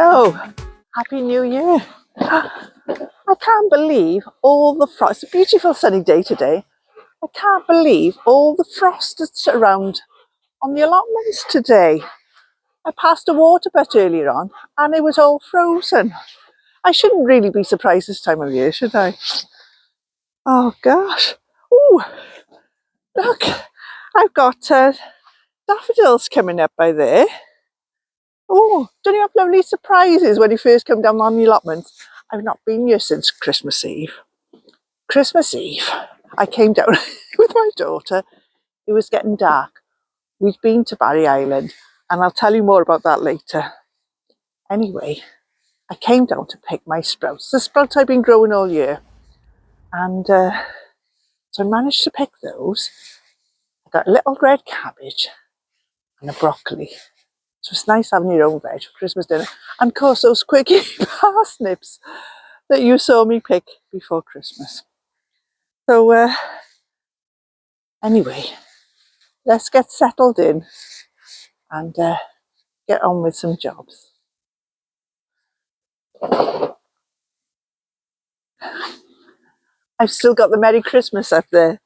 Hello, Happy New Year. I can't believe all the frost. It's a beautiful sunny day today. I can't believe all the frost that's around on the allotments today. I passed a water butt earlier on and it was all frozen. I shouldn't really be surprised this time of year, should I? Oh gosh. Ooh, look, I've got daffodils coming up by there. Oh, don't you have lovely surprises when you first come down on the allotments? I've not been here since Christmas Eve. Christmas Eve, I came down with my daughter. It was getting dark. We'd been to Barry Island, and I'll tell you more about that later. Anyway, I came down to pick my sprouts, the sprouts I've been growing all year. And so I managed to pick those. I got a little red cabbage and a broccoli. So it's nice having your own veg for Christmas dinner. And of course those quickie parsnips that you saw me pick before Christmas. So anyway, let's get settled in and get on with some jobs. I've still got the Merry Christmas up there.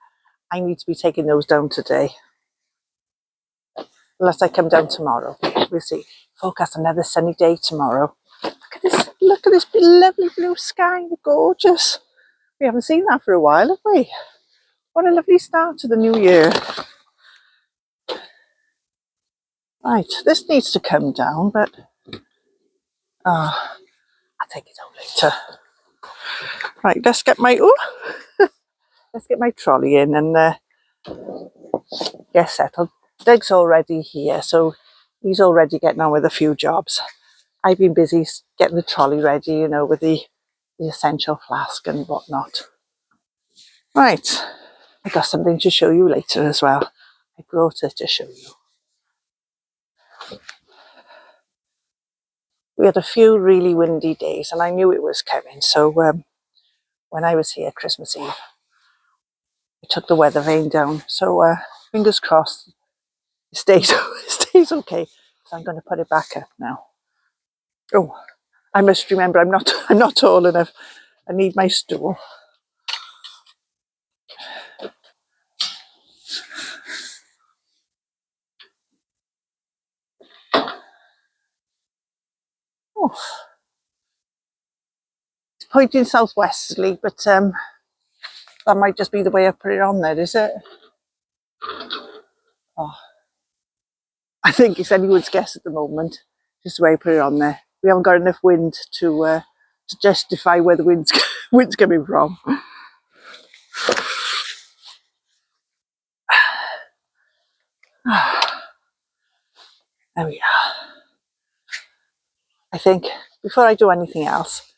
I need to be taking those down today. Unless I come down tomorrow. We'll see. Forecast another sunny day tomorrow. Look at this lovely blue sky. Gorgeous. We haven't seen that for a while, have we? What a lovely start to the new year. Right, this needs to come down, but I'll take it out later. Right, let's get my trolley in and get settled. Doug's already here, so he's already getting on with a few jobs. I've been busy getting the trolley ready, you know, with the essential flask and whatnot. Right, I got something to show you later as well. I brought it to show you. We had a few really windy days and I knew it was coming, so when I was here Christmas Eve, I took the weather vane down, so fingers crossed it stays okay, so I'm going to put it back up now. Oh, I must remember I'm not tall enough. I need my stool. Oh. It's pointing southwesterly, but that might just be the way I put it on there, is it? Oh. I think it's anyone's guess at the moment, just the way I put it on there. We haven't got enough wind to justify where the wind's coming from. There we are. I think before I do anything else,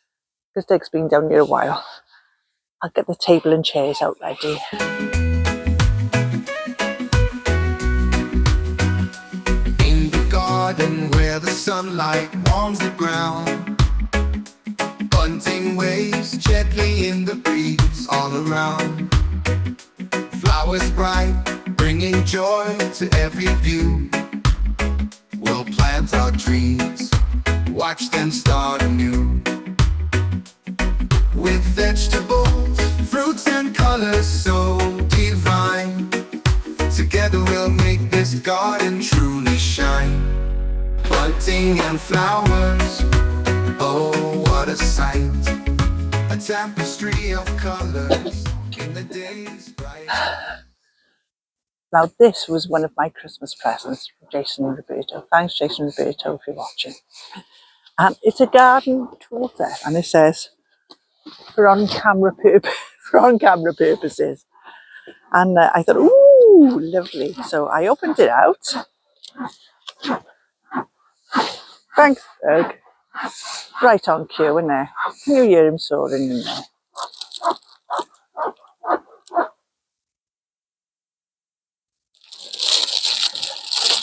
because Doug's been down here a while, I'll get the table and chairs out ready. In the garden where the sunlight warms the ground, bunting waves gently in the breeze all around. Flowers bright, bringing joy to every view. We'll plant our dreams, watch them start anew. With vegetables, fruits and colors so divine, together we'll make this garden truly shine. Bunting and flowers, oh what a sight. A tapestry of colors in the day's bright. Now this was one of my Christmas presents from Jason and Roberto. Thanks Jason and Roberto if you're watching. And it's a garden tool set and it says for on-camera purposes. And I thought, ooh, lovely. So I opened it out. Thanks Doug. Right on cue in there. Can you hear him soaring in there?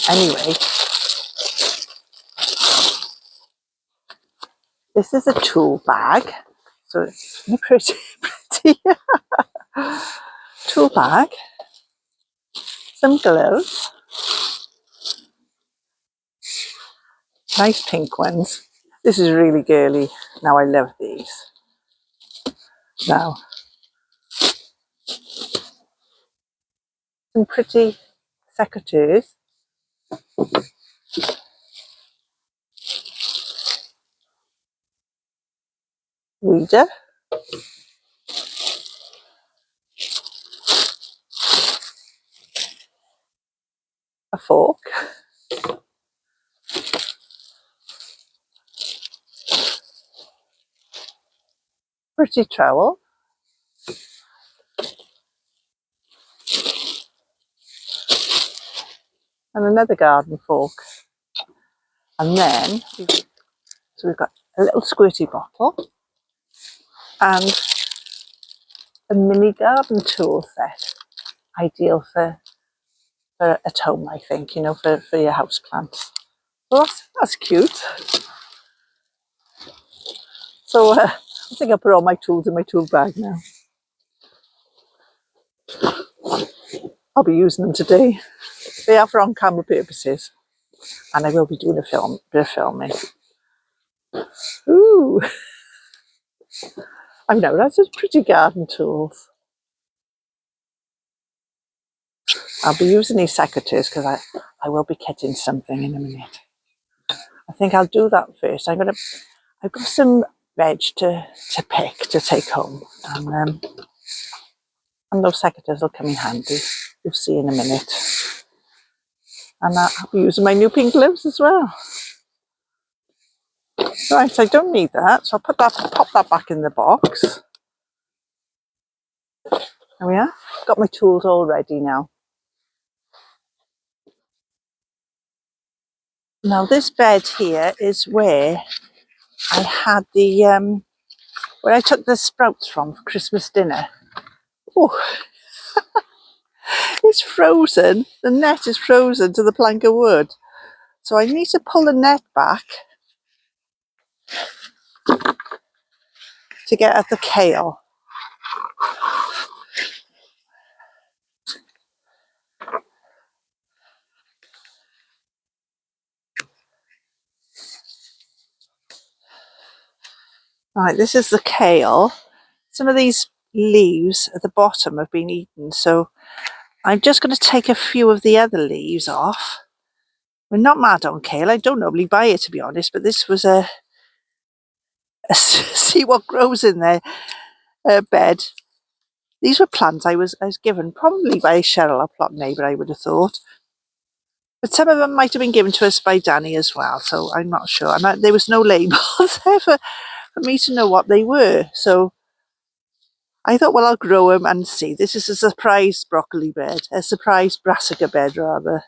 Anyway, this is a tool bag. So it's pretty tool bag. Some gloves. Nice pink ones. This is really girly. Now I love these. Now, some pretty secateurs. Reader. A fork. Pretty trowel. And another garden fork. And then, so we've got a little squirty bottle and a mini garden tool set. Ideal for at home, I think, you know, for your house plants. So that's cute. So I think I'll put all my tools in my tool bag now. I'll be using them today. They are for on-camera purposes. And I will be doing a bit of filming. Ooh. I know, that's just pretty garden tools. I'll be using these secateurs because I will be cutting something in a minute. I think I'll do that first. I've got some veg to pick to take home. And those secateurs will come in handy. You'll see in a minute. And I'll be using my new pink gloves as well. Right, I don't need that, so I'll pop that back in the box. There we are. Got my tools all ready now. Now this bed here is where I had the where I took the sprouts from for Christmas dinner. Oh, it's frozen. The net is frozen to the plank of wood. So I need to pull the net back to get at the kale. Right, this is the kale. Some of these leaves at the bottom have been eaten, so I'm just going to take a few of the other leaves off. We're not mad on kale. I don't normally buy it, to be honest, but this was a see what grows in their bed. These were plants I was given probably by a Cheryl, a plot neighbour, I would have thought. But some of them might have been given to us by Danny as well, so I'm not sure. And there was no labels there for me to know what they were. So I thought, well, I'll grow them and see. This is a surprise broccoli bed, a surprise brassica bed, rather.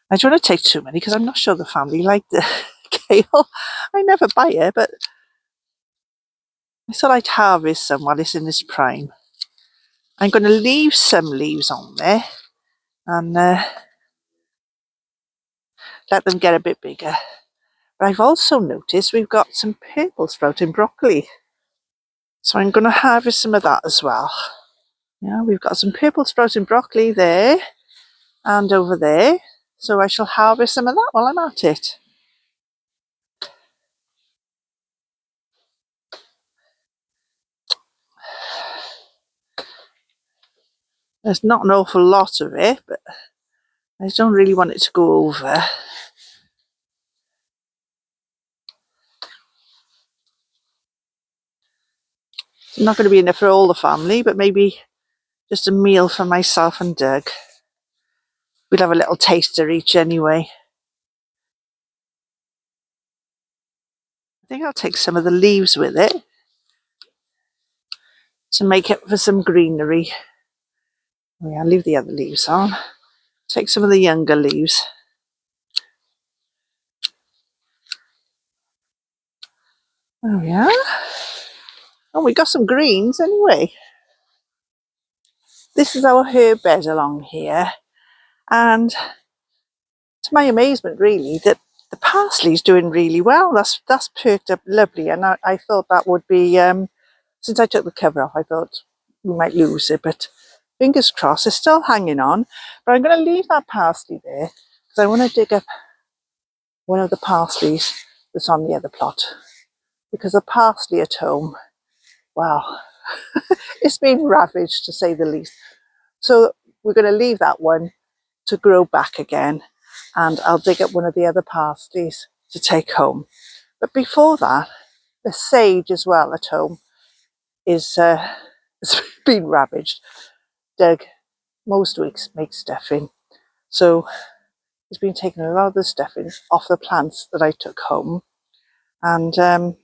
I don't want to take too many because I'm not sure the family like the kale. I never buy it, but I thought I'd harvest some while it's in its prime. I'm going to leave some leaves on there and let them get a bit bigger. But I've also noticed we've got some purple sprouting broccoli. So I'm going to harvest some of that as well. Yeah, we've got some purple sprouting broccoli there and over there. So I shall harvest some of that while I'm at it. There's not an awful lot of it, but I don't really want it to go over. It's not going to be enough for all the family, but maybe just a meal for myself and Doug. We'll have a little taster each anyway. I think I'll take some of the leaves with it to make it for some greenery. Yeah, I'll leave the other leaves on. Take some of the younger leaves. Oh yeah. Oh, we got some greens anyway. This is our herb bed along here, and to my amazement, really, that the parsley's doing really well. That's perked up lovely, and I thought that would be since I took the cover off, I thought we might lose it, but fingers crossed, it's still hanging on. But I'm going to leave that parsley there because I want to dig up one of the parsleys that's on the other plot, because the parsley at home, wow, it's been ravaged to say the least. So we're going to leave that one to grow back again, and I'll dig up one of the other parsleys to take home. But before that, the sage as well at home is it's been ravaged. Doug most weeks makes stuffing, so he's been taking a lot of the stuffing off the plants that I took home. And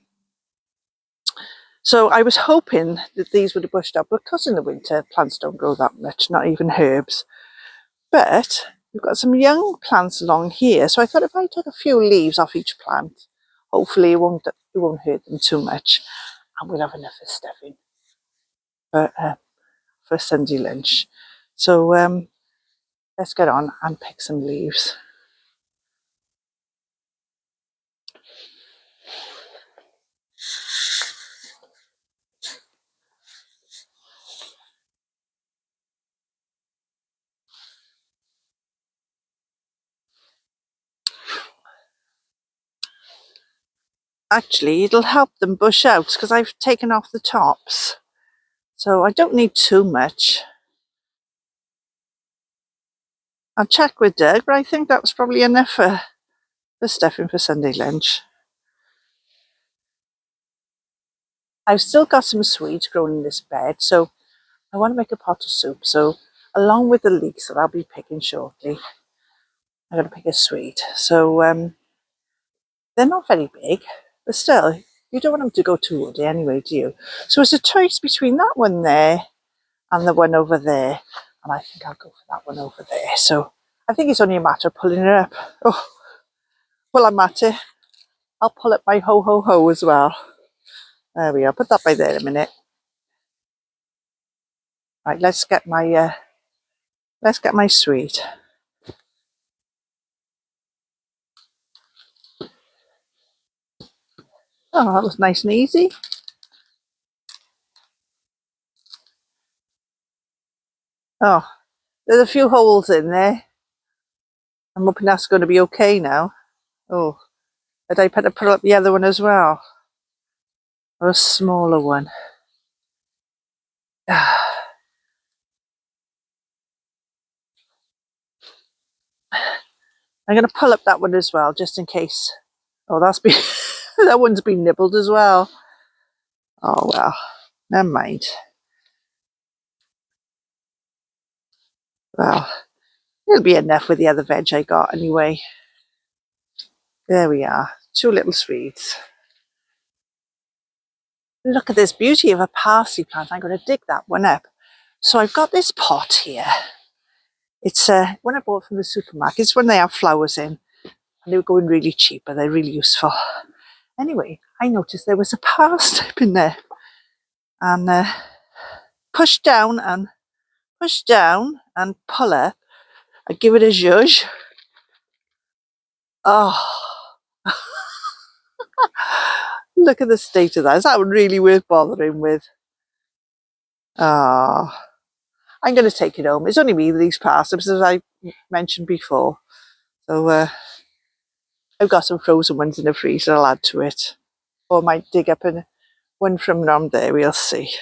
so I was hoping that these would have bushed up, because in the winter plants don't grow that much, not even herbs. But we've got some young plants along here, so I thought if I took a few leaves off each plant, hopefully it won't hurt them too much, and we'll have enough of stuffing for Sunday lunch. So let's get on and pick some leaves. Actually, it'll help them bush out because I've taken off the tops, so I don't need too much. I'll check with Doug, but I think that was probably enough for stuffing for Sunday lunch. I've still got some swedes growing in this bed, so I want to make a pot of soup. So along with the leeks that I'll be picking shortly, I'm going to pick a swede. So they're not very big, but still, you don't want them to go too woody anyway, do you? So it's a choice between that one there and the one over there, and I think I'll go for that one over there. So I think it's only a matter of pulling it up. Oh, well, I'm at it. I'll pull up my ho as well. There we are. Put that by there a minute. Right, let's get my swede. Oh, that was nice and easy. Oh, there's a few holes in there. I'm hoping that's going to be okay now. Oh, did I better put up the other one as well? Or a smaller one? I'm going to pull up that one as well, just in case. Oh, that's been that one's been nibbled as well. Oh well, never mind. Well, it'll be enough with the other veg I got anyway. There we are, 2 little swedes. Look at this beauty of a parsley plant. I'm going to dig that one up. So I've got this pot here. It's one I bought from the supermarket. It's when they have flowers in, and they were going really cheap, but they're really useful. Anyway, I noticed there was a parsnip in there, and push down and pull up and give it a zhuzh. Oh, look at the state of that. Is that really worth bothering with? Oh, I'm going to take it home. It's only me with these parsnips, as I mentioned before. So I've got some frozen ones in the freezer. I'll add to it. Or I might dig up one from around there. We'll see.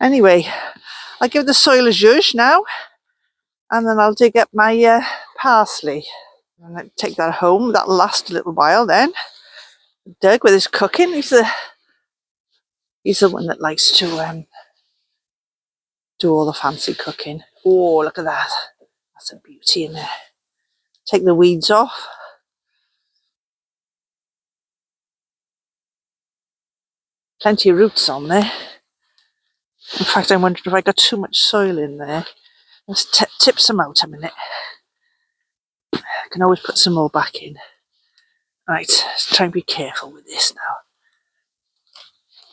Anyway, I'll give the soil a zhuzh now. And then I'll dig up my parsley. And I'll take that home. That'll last a little while then. Doug with his cooking. He's the one that likes to do all the fancy cooking. Oh, look at that. That's a beauty in there. Take the weeds off. Plenty of roots on there. In fact, I'm wondering if I got too much soil in there. Let's tip some out a minute. I can always put some more back in. Right, let's try and be careful with this now.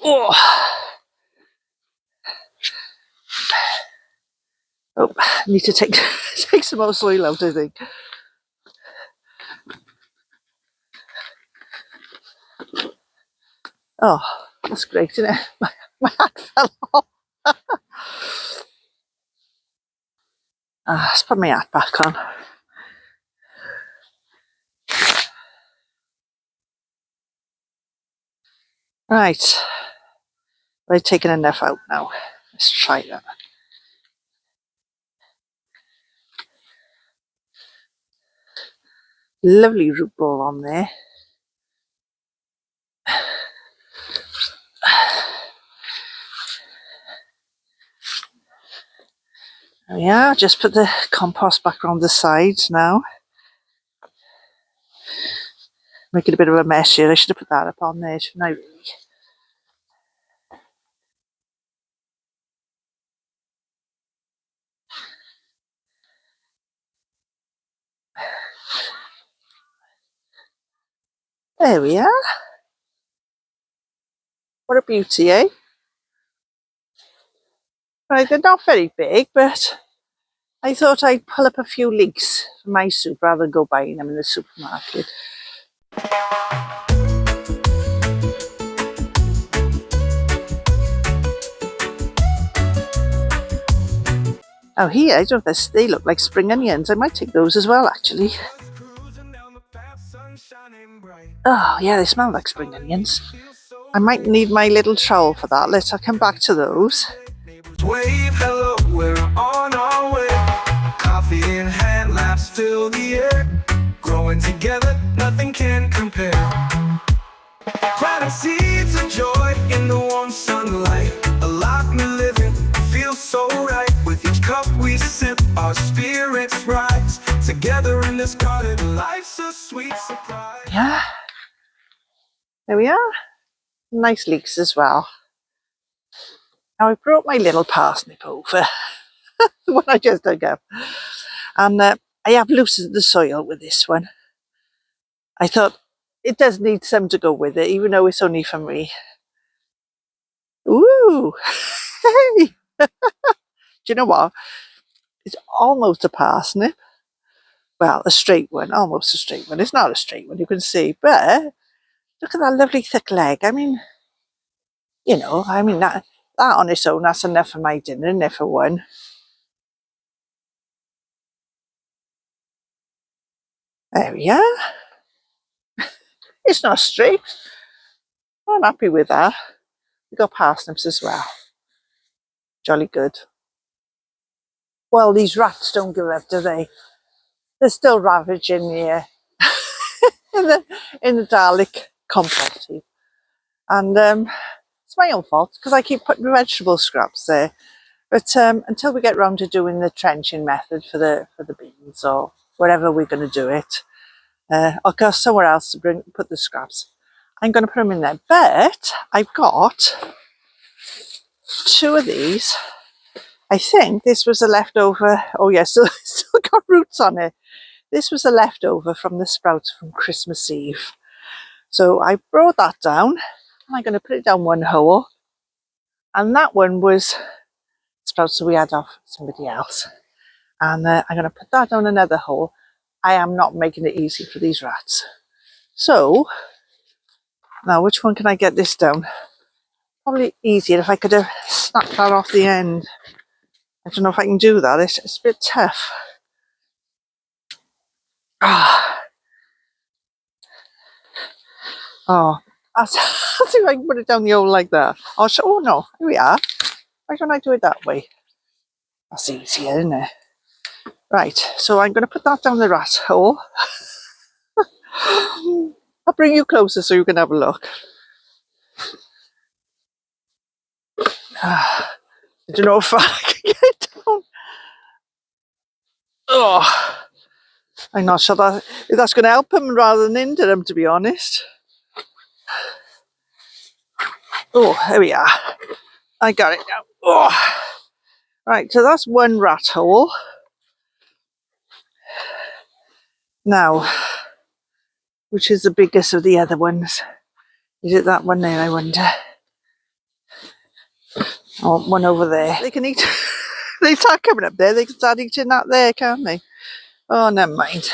Oh, I need to take some more soil out, I think. Oh, that's great, isn't it? My hat fell off. let's put my hat back on. Right, I've taken enough out now. Let's try that. Lovely root ball on there. There we are, just put the compost back around the sides now. Making a bit of a mess here. I should have put that up on there, shouldn't I really? There we are. What a beauty, eh? Right, they're not very big, but I thought I'd pull up a few leeks for my soup rather than go buying them in the supermarket. Oh, here, I don't know if they look like spring onions. I might take those as well, actually. Oh, yeah, they smell like spring onions. I might need my little trowel for that. I'll come back to those. Wave hello, we're on our way. Coffee in hand, laughs fill the air. Growing together, nothing can compare. Planting seeds of joy in the warm sunlight. Allotment living feels so right. With each cup we sip, our spirits rise. Together in this garden, life's a sweet surprise. Yeah, there we are. Nice leeks as well. Now I brought my little parsnip over, the one I just dug up, and I have loosened the soil with this one. I thought it does need some to go with it, even though it's only for me. Ooh, hey! Do you know what? It's almost a parsnip. Well, a straight one, almost a straight one. It's not a straight one, you can see, but look at that lovely thick leg. I mean, you know, that on its own, that's enough for my dinner, enough for one. There we are. It's not straight. I'm happy with that. We've got parsnips as well. Jolly good. Well, these rats don't give up, do they? They're still ravaging here in the garlic compost heap. And it's my own fault because I keep putting vegetable scraps there. But until we get round to doing the trenching method for the beans or wherever we're going to do it, I'll go somewhere else to put the scraps. I'm going to put them in there. But I've got 2 of these. I think this was a leftover. Oh yes, yeah, still got roots on it. This was a leftover from the sprouts from Christmas Eve. So I brought that down and I'm going to put it down one hole. And that one was sprouts that we had off somebody else. And I'm going to put that down another hole. I am not making it easy for these rats. So now which one can I get this down? Probably easier if I could have snapped that off the end. I don't know if I can do that. It's a bit tough. Oh, I think I can put it down the hole like that. Oh no, here we are. Why don't I do it that way? That's easier, isn't it? Right, so I'm going to put that down the rat hole. I'll bring you closer so you can have a look. I don't know if I can get it down. Oh, I'm not sure if that's going to help him rather than hinder him, to be honest. Oh, here we are. I got it now. Oh. Right, so that's one rat hole. Now, which is the biggest of the other ones? Is it that one there, I wonder? Oh, one over there. They can eat. They start coming up there. They can start eating that there, can't they? Oh, never mind.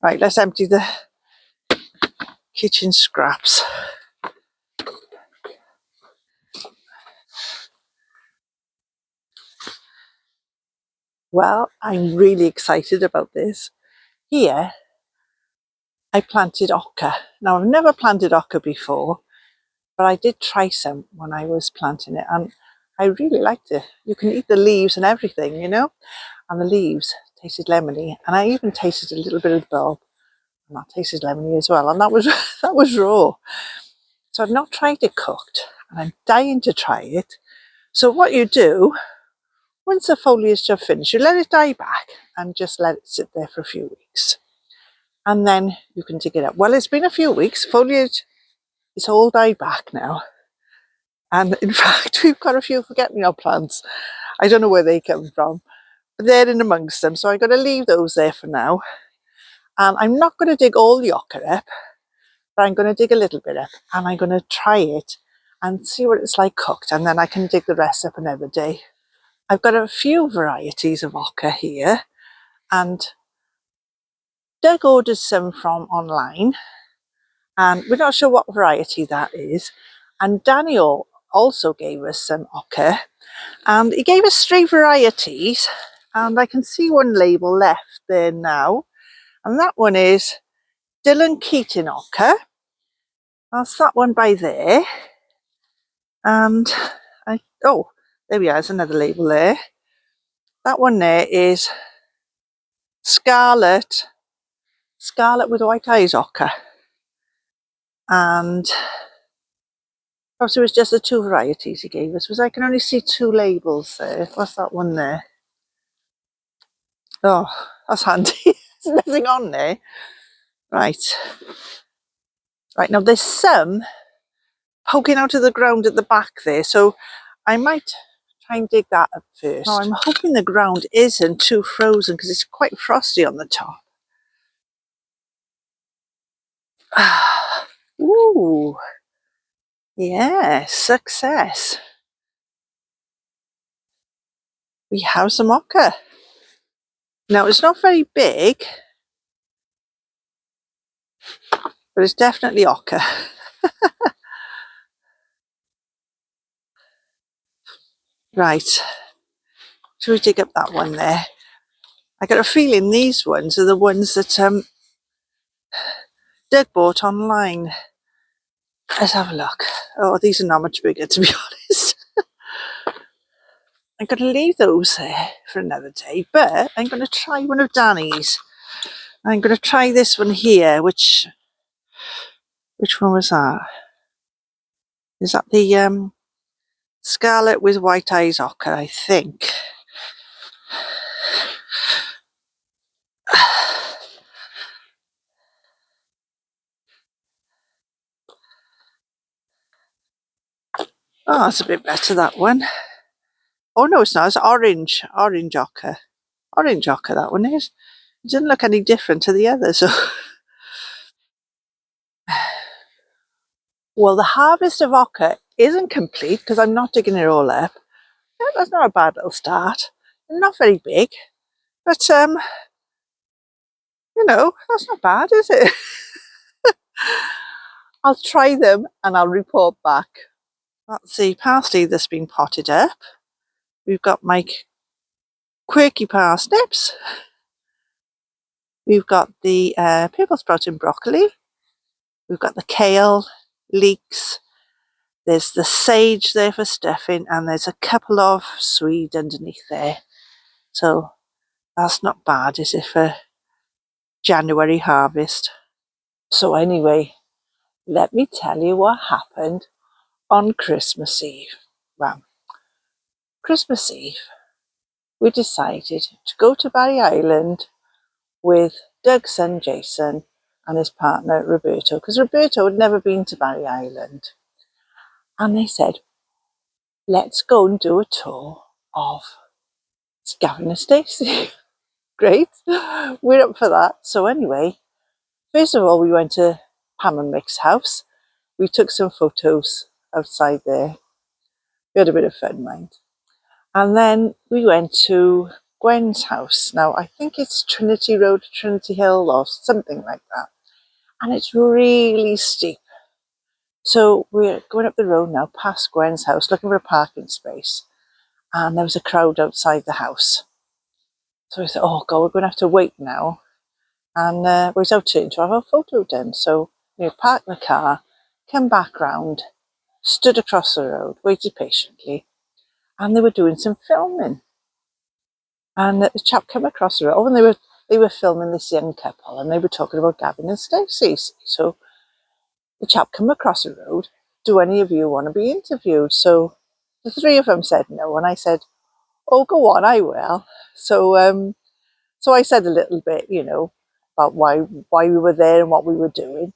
Right, let's empty the kitchen scraps. Well, I'm really excited about this. Here, I planted oca. Now, I've never planted oca before, but I did try some when I was planting it, and I really liked it. You can eat the leaves and everything, you know, and the leaves tasted lemony, and I even tasted a little bit of the bulb, and that tasted lemony as well, and that was that was raw. So I've not tried it cooked, and I'm dying to try it. So what you do, once the foliage is finished, you let it die back and just let it sit there for a few weeks. And then you can dig it up. Well, it's been a few weeks. Foliage is all died back now. And in fact, we've got a few forget-me-not plants. I don't know where they come from, but they're in amongst them. So I'm going to leave those there for now. And I'm not going to dig all the oca up, but I'm going to dig a little bit up, and I'm going to try it and see what it's like cooked. And then I can dig the rest up another day. I've got a few varieties of oca here, and Doug ordered some from online, and we're not sure what variety that is. And Daniel also gave us some oca, and he gave us 3 varieties, and I can see one label left there now, and that one is Dylan Keating oca. That's that one by there. And oh, there we are, there's another label there. That one there is Scarlet with white eyes oca. And perhaps it was just the 2 varieties he gave us, because I can only see 2 labels there. What's that one there? Oh, that's handy. There's nothing on there. Right. Right, now there's some poking out of the ground at the back there, so I might try and dig that up first. Now, I'm hoping the ground isn't too frozen, because it's quite frosty on the top. Ooh, yes, success. We have some oca. Now, it's not very big, but it's definitely oca. Right, should we dig up that one there? I got a feeling these ones are the ones that Doug bought online. Let's have a look. Oh, these are not much bigger, to be honest. I'm going to leave those there for another day, but I'm going to try one of Danny's. I'm going to try this one here, which one was that? Is that the Scarlet with White Eyes oca, I think. Oh, that's a bit better, that one. Oh, no, it's not. It's orange oca. Orange oca, that one is. It doesn't look any different to the others. Well, the harvest of oca isn't complete because I'm not digging it all up. Yeah, that's not a bad little start. Not very big, but you know, that's not bad, is it? I'll try them and I'll report back. That's the parsley that's been potted up. We've got my quirky parsnips. We've got the purple sprouting broccoli. We've got the kale, leeks. There's the sage there for stuffing, and there's a couple of swede underneath there. So that's not bad, is it, for January harvest? So anyway, let me tell you what happened on Christmas Eve. Well, Christmas Eve, we decided to go to Barry Island with Doug's son Jason and his partner Roberto, because Roberto had never been to Barry Island. And they said, let's go and do a tour of Gavin and Stacey. Great, we're up for that. So anyway, first of all, we went to Pam and Mick's house. We took some photos outside there. We had a bit of fun, mind. And then we went to Gwen's house. Now, I think it's Trinity Road, Trinity Hill, or something like that. And it's really steep. So we're going up the road now, past Gwen's house, looking for a parking space. And there was a crowd outside the house. So I said, oh God, we're going to have to wait now. And we was out to have our photo done. So we parked the car, came back round, stood across the road, waited patiently, and they were doing some filming. And the chap came across the road, and they were filming this young couple, and they were talking about Gavin and Stacey. So the chap came across the road. Do any of you want to be interviewed? So the three of them said no, and I said, oh, go on, I will. So so I said a little bit, about why we were there and what we were doing,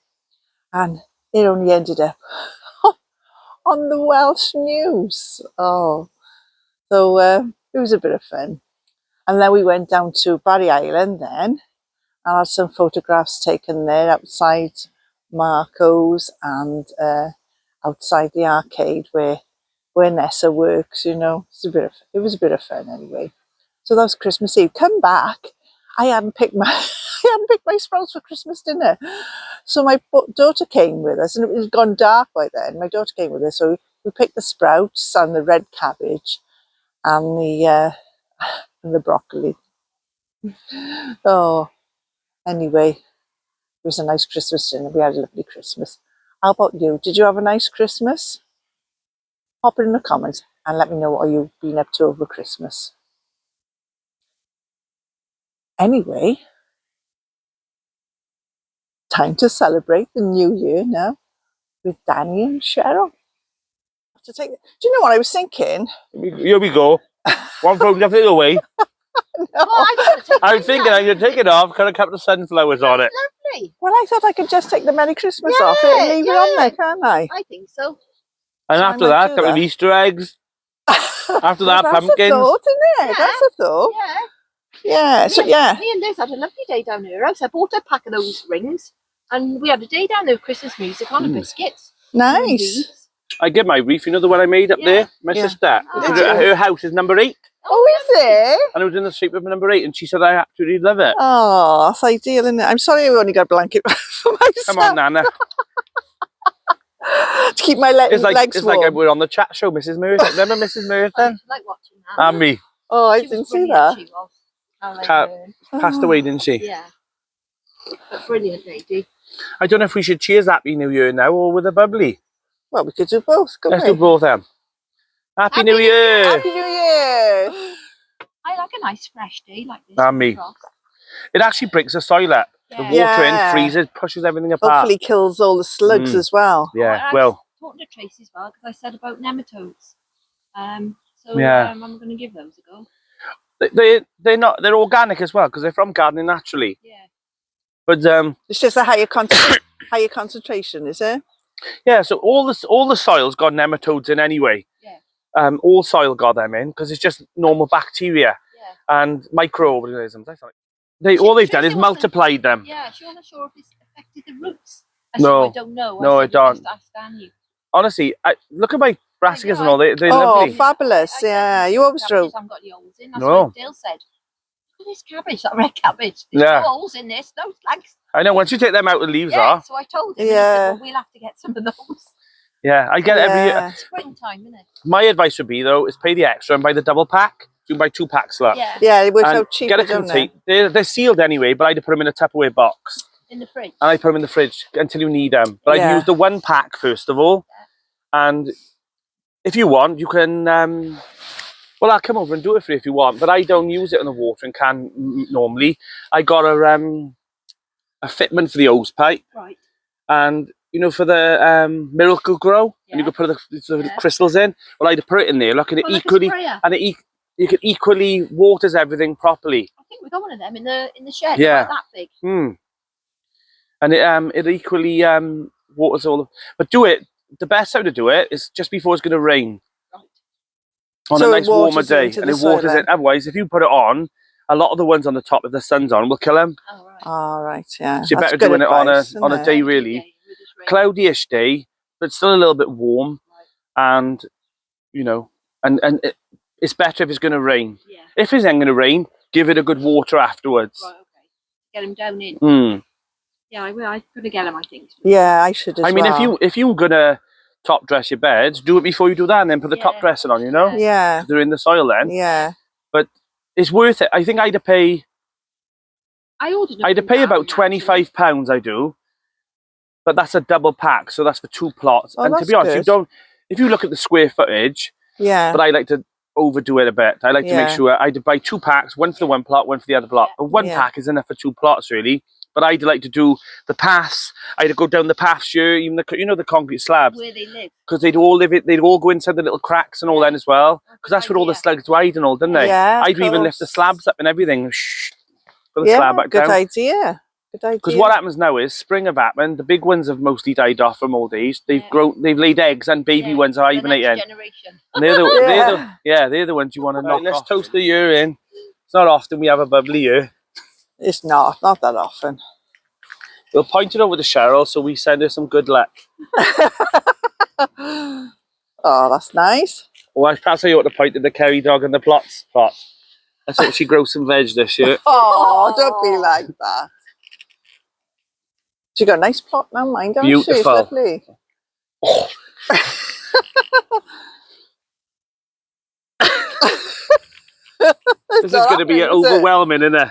and it only ended up on the Welsh news. Oh, so it was a bit of fun. And then we went down to Barry Island then. I had some photographs taken there outside Marco's and outside the arcade where Nessa works, It was a bit of fun anyway. So that was Christmas Eve. Come back. I hadn't picked my sprouts for Christmas dinner. So my daughter came with us, and it was gone dark by then. My daughter came with us, so we picked the sprouts and the red cabbage and the broccoli. Oh, anyway, it was a nice Christmas dinner. We had a lovely Christmas. How about you? Did you have a nice Christmas? Pop it in the comments and let me know what you've been up to over Christmas. Anyway, time to celebrate the new year now with Danny and Cheryl. Do you know what I was thinking? Here we go. One phone nothing away. No. I was thinking I'm going to take it off, cut a couple of sunflowers on it. Lovely. Well, I thought I could just take the Merry Christmas off it and leave it on there, can't I? I think so. And So after I might that, do couple of that. Easter eggs. After that, That's pumpkins. a thought, isn't it? Yeah. That's a thought. Yeah. Yeah. So yeah. Me and Liz had a lovely day down here. I bought a pack of those rings, and we had a day down there with Christmas music on and biscuits. Nice. I get my wreath, the one I made up there? My Yeah. sister. Did you? Her house is number 8. Oh, is it? And it was in the shape of number 8, and she said I absolutely love it. Oh, that's ideal, isn't it? I'm sorry I only got a blanket for myself. Come on, Nana. To keep my legs It's warm. like we're on the chat show, Mrs. Merton. Remember Mrs. I Merton? like watching that. And me. Oh, I She was didn't see brilliant, that. She was. I like Cat. her. Passed away, didn't she? Yeah. But brilliant lady. I don't know if we should cheers Happy New Year now or with a bubbly. Well, we could do both, couldn't Let's do we? both then. Happy New New Year! Happy New Year! I like a nice fresh day like this. And me. It actually breaks the soil up. The water Yeah. in freezes, pushes everything apart. Hopefully kills all the slugs as well. Yeah, I well. was talking to Tracy as well because I said about nematodes. Yeah. I'm going to give those a go. They're organic as well because they're from gardening naturally. Yeah. But It's just a higher concentration, is it? yeah, so all the soil's got nematodes in anyway. Yeah. All soil got them in because it's just normal bacteria Yeah. and microorganisms. All they've done is multiplied them. Yeah, she wasn't sure if it's affected the roots. No. I don't know. No, I it don't. Just ask Danny. Honestly, look at my brassicas Yeah, and all. They're Oh, lovely. fabulous! Yeah, you always drove. drove. I haven't got the holes in. That's No. what Dale said. Look at this cabbage, that red cabbage. There's Yeah. no holes in this. No slugs. I know. Once you take them out, the leaves Yeah, are. so I told him. And he Yeah. said, well, we'll have to get some of those. Yeah, I get every year. Yeah. Springtime, isn't it? My advice would be though is pay the extra and buy the double pack. You can buy 2 packs, look. Yeah. Yeah, it works And out cheaper, get a don't it? container. They're sealed anyway, but I had to put them in a Tupperware box. In the fridge. And I put them in the fridge until you need them. But Yeah. I use the 1 pack first of all. And if you want, you can. Well, I'll come over and do it for you if you want. But I don't use it in the watering can normally. I got a fitment for the hose pipe, Right. and for the Miracle Grow, and you Yeah. can put the Yeah. crystals in. Well, I had to put it in there. Look, and it Oh, like a equally, sprayer. and you can equally waters everything properly. I think we got one of them in the shed. Yeah. About that big. And it equally waters all. But do it. The best time to do it is just before it's going to rain. Right. On So a it nice warmer waters day, into and the it waters soil it. Otherwise, if you put it on, a lot of the ones on the top, if the sun's on, will kill them. Oh, right. All right, yeah. So you're That's better good doing it advice, on a isn't day it? really Yeah, with this rain. cloudy-ish day, but still a little bit warm, and it's better if it's going to rain. Yeah. If it ain't going to rain, give it a good water afterwards. Right, okay. Get them down in. Mm. Yeah, I will. I'm going to get them, I think. Yeah, I should as I mean, well. if you're gonna top dress your beds, do it before you do that, and then put the top Yeah. dressing on. Yeah, They're in the soil then. yeah. it's worth it. I think I'd pay about £25. I do, but that's a double pack, so that's for 2 plots. Oh, And to that's be honest, good. if you look at the square footage, Yeah. but I like to overdo it a bit. I like to make Yeah. sure I'd buy 2 packs, one for the one plot, one for the other plot. But one Yeah. pack is enough for 2 plots, really. But I'd like to do the paths. I'd go down the paths here, even the concrete slabs, Where they live. because they'd all go inside the little cracks and all then as well. Because that's where all the slugs hide and all, didn't they? Yeah, of I'd even lift the course. slabs up and everything. Put the Yeah, slab back good down. idea. Good idea. Because what happens now is spring have happened. The big ones have mostly died off from old age. They've grown. They've laid eggs, and baby ones are the next hibernating. generation. And they're the ones you want to knock off. Let's toast the year in. It's not often we have a bubbly year. It's not that often. We'll point it over to Cheryl so we send her some good luck. Oh, that's nice. Well, I perhaps I ought to point to the Kerry dog and the plots pot. Let's hope she grows some veg this year. Oh, don't be like that. She got a nice plot now, mine, don't she? It's Beautiful. lovely. Oh. This is going to be overwhelming, isn't it?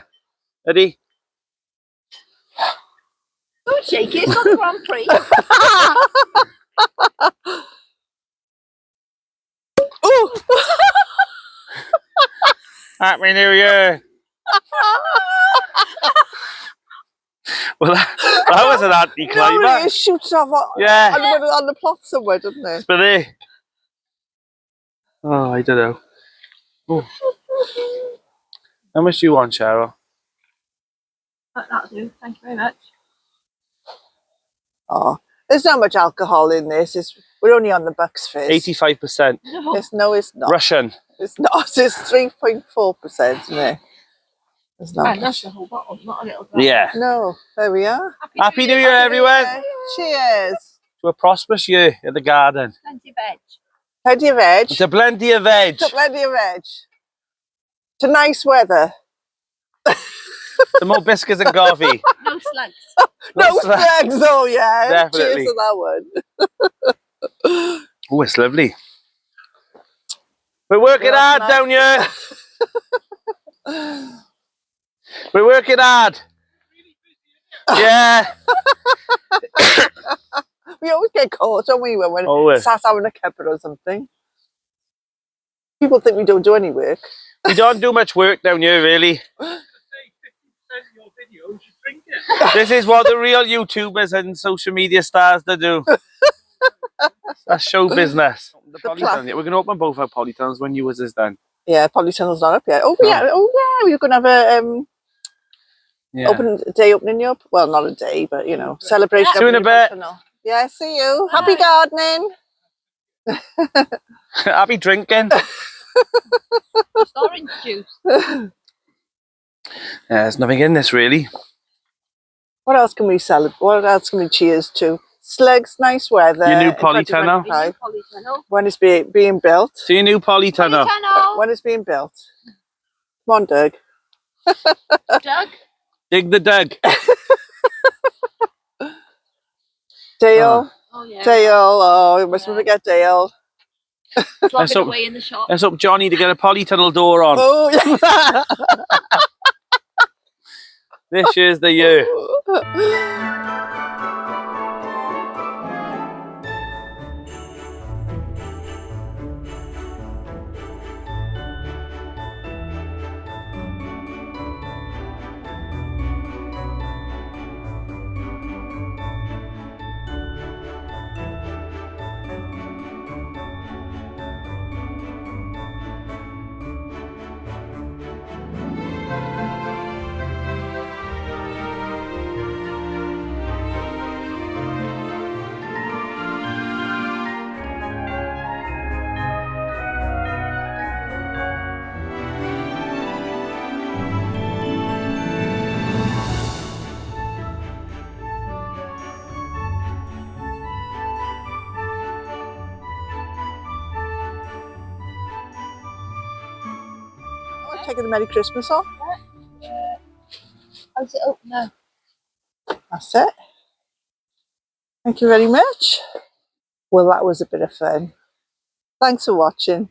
Eddie? Don't shake it, it's not the Grand Prix. Oh! Happy New Year! Well, that was an anti-climax. No, it shoots off on the plot somewhere, doesn't it? But oh, I don't know. Oh. How much do you want, Cheryl? That'll do, thank you very much. Oh, there's not much alcohol in this. We're only on the Bucks fizz. 85%. No. It's not. Russian. It's not. It's 3.4%, isn't it? It's not. And that's the whole bottle, not a little drop. Yeah. No, there we are. Happy New Year, everyone. Cheers. To a prosperous year in the garden. Plenty of veg. Plenty of veg. To plenty of veg. To plenty of veg. To nice weather. To more biscuits and coffee. No slugs. No slugs. Oh, yeah. Definitely. Cheers to that one. Oh, it's lovely. We're working hard down here. We're working hard. Yeah. We always get caught, don't we, when we're sat having a cuppa or something. People think we don't do any work. We don't do much work down here, really. This is what the real YouTubers and social media stars do. That's show business. We're going to open both our polytunnels when yours is done. Yeah, polytunnel's not up yet. Oh yeah, we're going to have a opening up. Well, not a day, but you know, celebration. See you in a bit. Yeah, see you. Happy gardening. Happy drinking. It's orange juice. There's nothing in this really. What else can we celebrate? What else can we cheers to? Slugs, nice weather. Your new polytunnel. When it's being built. See your new polytunnel. When it's being built. Come on, Doug. Doug? Dig the Doug. Dale. Oh, yeah. Dale. Oh, we mustn't forget Dale. Let's away in the shop. Let's hope Johnny to get a polytunnel door on. Oh, yeah. This year's the year. Taking the Merry Christmas off. How's it open now? That's it. Thank you very much. Well, that was a bit of fun. Thanks for watching.